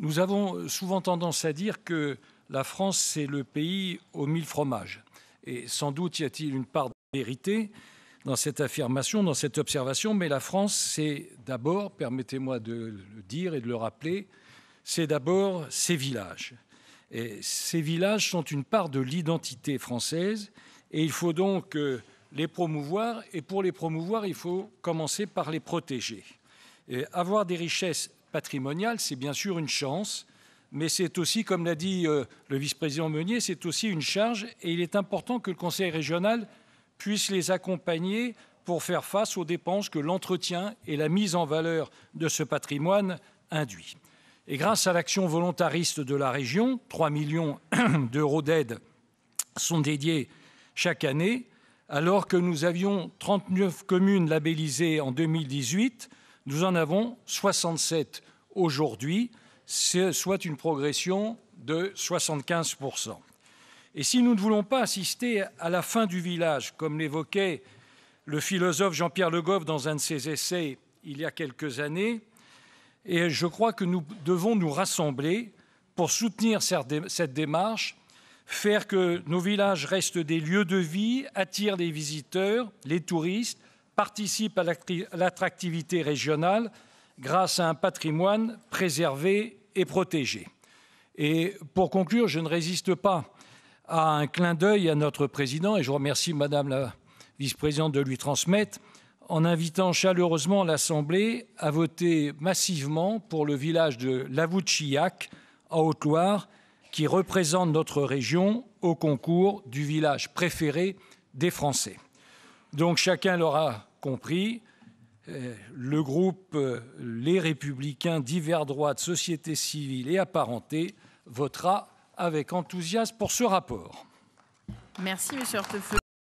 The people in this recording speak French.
Nous avons souvent tendance à dire que la France, c'est le pays aux 1000 fromages. Et sans doute y a-t-il une part de vérité dans cette affirmation, dans cette observation, mais la France, c'est d'abord, permettez-moi de le dire et de le rappeler, c'est d'abord ses villages. Et ces villages sont une part de l'identité française et il faut donc les promouvoir. Et pour les promouvoir, il faut commencer par les protéger. Et avoir des richesses patrimoniales, c'est bien sûr une chance, mais c'est aussi, comme l'a dit le vice-président Meunier, c'est aussi une charge. Et il est important que le Conseil régional puisse les accompagner pour faire face aux dépenses que l'entretien et la mise en valeur de ce patrimoine induit. Et grâce à l'action volontariste de la région, 3 millions d'euros d'aide sont dédiés chaque année. Alors que nous avions 39 communes labellisées en 2018, nous en avons 67 aujourd'hui, soit une progression de 75%. Et si nous ne voulons pas assister à la fin du village, comme l'évoquait le philosophe Jean-Pierre Le Goff dans un de ses essais il y a quelques années, et je crois que nous devons nous rassembler pour soutenir cette démarche, faire que nos villages restent des lieux de vie, attirent les visiteurs, les touristes, participent à l'attractivité régionale grâce à un patrimoine préservé et protégé. Et pour conclure, je ne résiste pas à un clin d'œil à notre président, et je remercie Madame la vice-présidente de lui transmettre, en invitant chaleureusement l'Assemblée à voter massivement pour le village de Lavouchillac, en Haute-Loire, qui représente notre région au concours du village préféré des Français. Donc chacun l'aura compris, le groupe Les Républicains divers droites, société civile et apparentés votera avec enthousiasme pour ce rapport. Merci, M. Hortefeux.